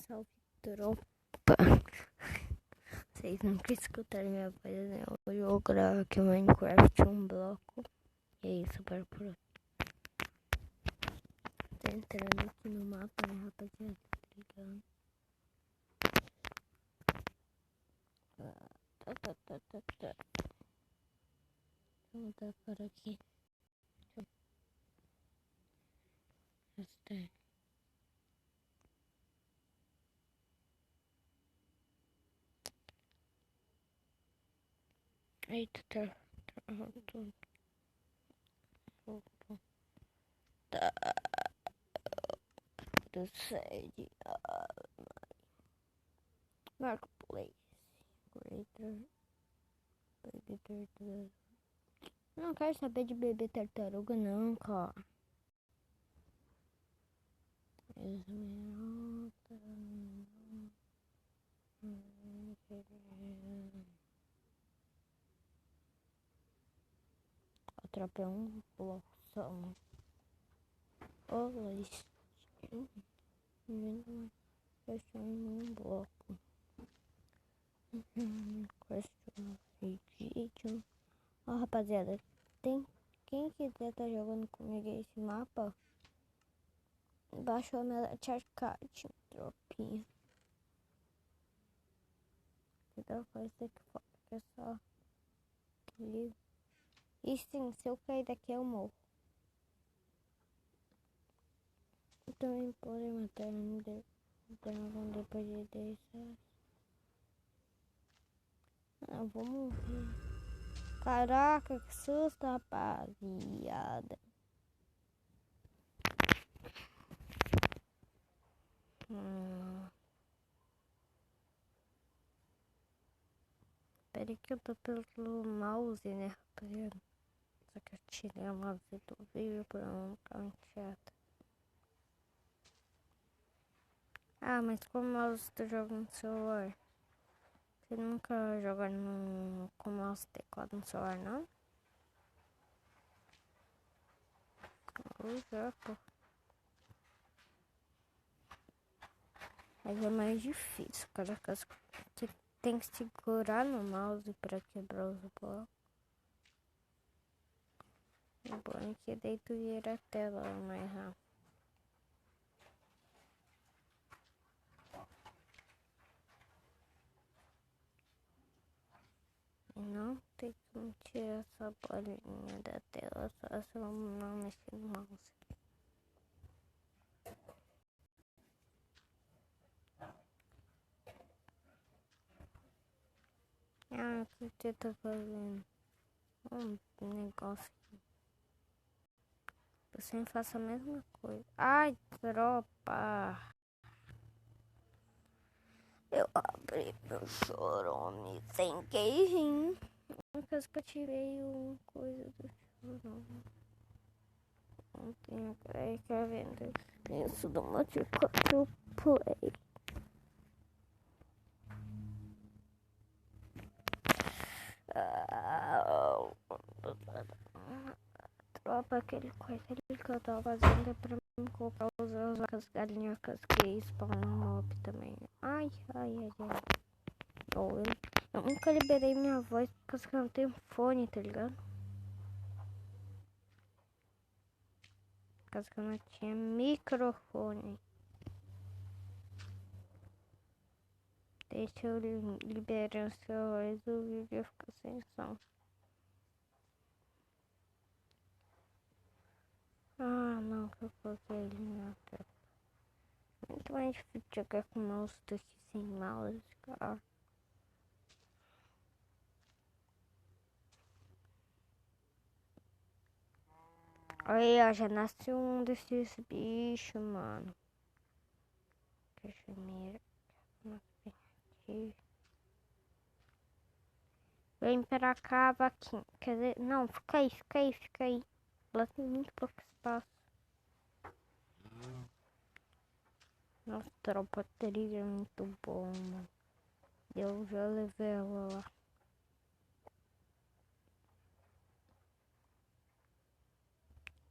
Salve tropa. Vocês nunca escutaram minha voz, né? Hoje eu vou gravar aqui o Minecraft um bloco. E é isso, para por aqui. Tô entrando aqui no mapa, né, rapaziada? Tá ligado? Tá. Vou mudar para aqui. Hashtag. Eita, tá. Do sede. Marco Place. Greater. Não quero saber de bebê tartaruga, não, cara. Atrapalhou um bloco só. Olha, fechou um bloco. Question vídeo. Ó, rapaziada, quem quiser tá jogando comigo esse mapa, baixou na Charcard, tropinha. Então faz isso aqui fora, que é só livre. E sim, se eu cair daqui eu morro. Também podem matar no dragão depois de 10 horas. Ah, vou morrer. Caraca, que susto, rapaziada. Peraí que eu tô pelo mouse, né, rapaziada? Só que eu tirei o mouse do vídeo pra não ficar muito chato. Ah, mas como o mouse tu joga no celular? Você nunca joga com mouse e teclado no celular, não? Eu jogo. Mas é mais difícil, cara, que tem que segurar no mouse pra quebrar os blocos. O bom é que daí tu vira a tela mais rápido. E não tem como tirar essa bolinha da tela só se eu não mexer no mouse. Ah, o que você tá fazendo? Um negócio. Eu sempre faço a mesma coisa. Ai, tropa! Eu abri meu chorome sem queijinho. Por causa que eu tirei uma coisa do chorome. Não tenho que ficar vendo isso do Multi4 Play. Tropa, aquele coisa ali que eu tava fazendo é pra mim comprar as galinhacas que spawnam mob também. Ai. Eu nunca liberei minha voz porque eu não tenho fone, tá ligado? Por causa que eu não tinha microfone. Deixa eu liberar o seu voz, o vídeo fica sem som. Ah, não, que eu coloquei ele na tela. Muito mais difícil jogar com mouse do que sem mouse, cara. Aí, ó, já nasceu um desses bichos, mano. Deixa eu mirar. Vem pra cá, vaquinha. Quer dizer, não, fica aí. Lá tem muito pouco espaço. Nossa, tropa trilha é muito bom, mano. Eu já levei ela lá.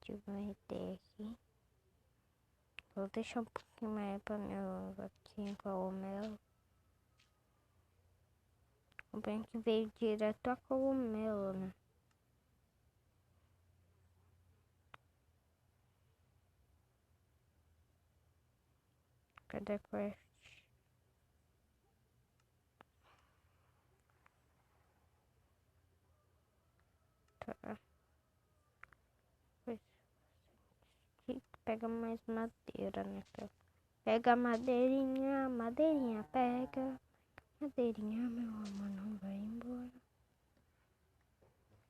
Deixa eu ver aqui. Vou deixar um pouquinho mais pra minha vaquinha cogumelo. O bem que veio direto a cogumelo, né? Cadê a quest? Tá. Pois, pega mais madeira, né? Pega madeirinha, madeirinha, pega. Madeirinha, meu amor, não vai embora.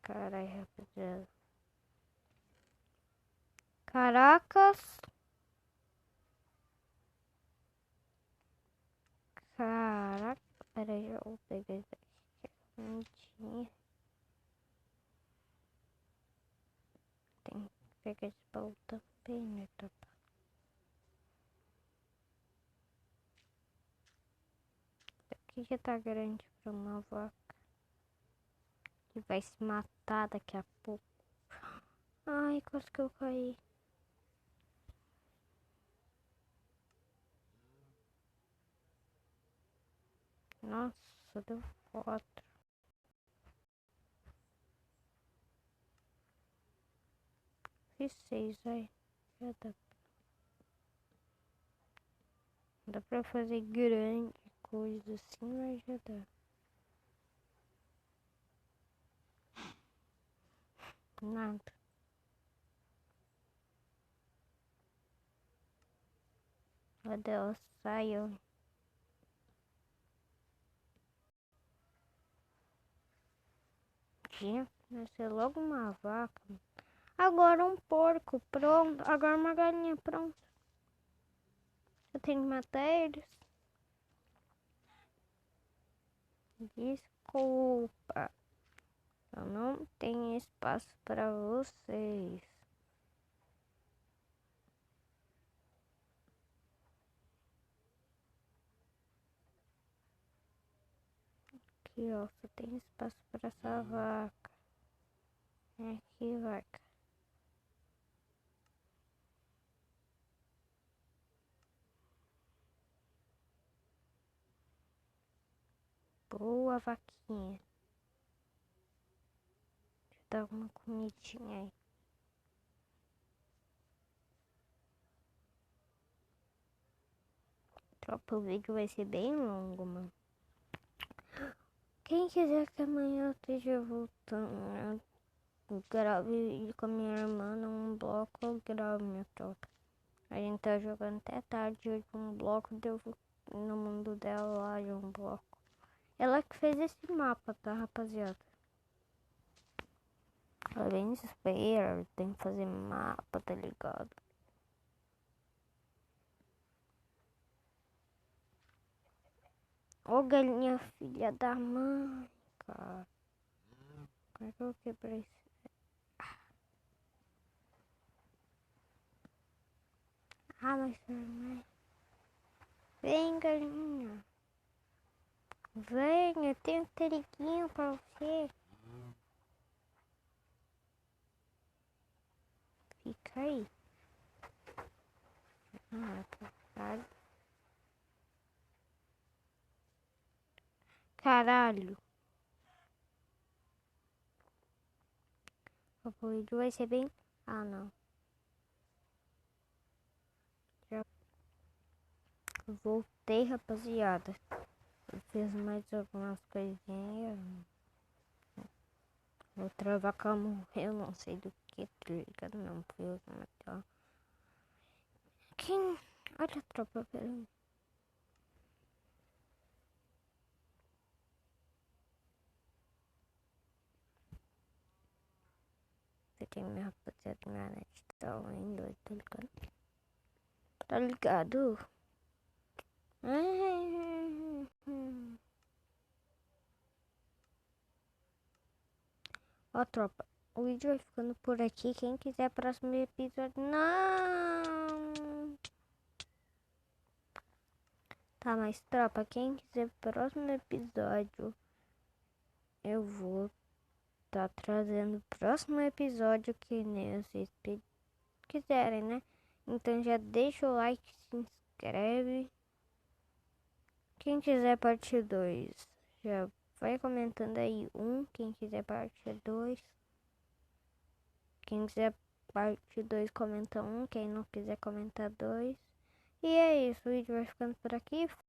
Carai, rapaziada. Caracas. Caraca. Peraí, eu vou pegar isso aqui. Bonitinho. Tem que pegar esse baú também, né, tropa? Aqui já tá grande pra uma vaca. Que vai se matar daqui a pouco. Ai, quase que eu caí. Nossa, deu 4. Fiz 6, aí. Já dá. Dá pra fazer grande coisa assim, mas já dá. Nada. Cadê ela saiu? Tinha que nascer logo uma vaca. Agora um porco, pronto. Agora uma galinha, pronto. Eu tenho que matar eles. Desculpa. Eu não tenho espaço para vocês. Aqui, ó. Só tem espaço para essa vaca. Aqui, vaca. Boa, vaquinha. Deixa eu dar uma comidinha aí. Tropa, o vídeo vai ser bem longo, mano. Quem quiser que amanhã eu esteja voltando, eu grave vídeo com a minha irmã num bloco, eu gravo, minha tropa. A gente tá jogando até tarde hoje um bloco, deu no mundo dela lá de um bloco. Ela que fez esse mapa, tá, rapaziada? Ela é bem desespera, tem que fazer mapa, tá ligado? Ô galinha filha da mãe, cara. Como é que eu quebrei isso? Ah, mas não. Vem, galinha. Vem, eu tenho um teriguinho pra você. Fica aí. Ah, caralho. Caralho. O vídeo vai ser bem... Ah, não. Já voltei, rapaziada. Eu fiz mais algumas coisinhas. Outra vaca morreu, não sei do que, tá ligado? Não fui eu que matei. Quem? Olha a tropa, peraí. Você tem minha rapaziada, minha net tá indo, tá ligado? Tá ligado? Ó, tropa, o vídeo vai ficando por aqui. Quem quiser próximo episódio, não. Tá, mas tropa, quem quiser próximo episódio, eu vou trazendo o próximo episódio que nem vocês quiserem, né? Então já deixa o like, se inscreve. Quem quiser parte 2, já vai comentando aí quem quiser parte 2. Quem quiser parte 2 comenta quem não quiser comentar 2. E é isso, o vídeo vai ficando por aqui.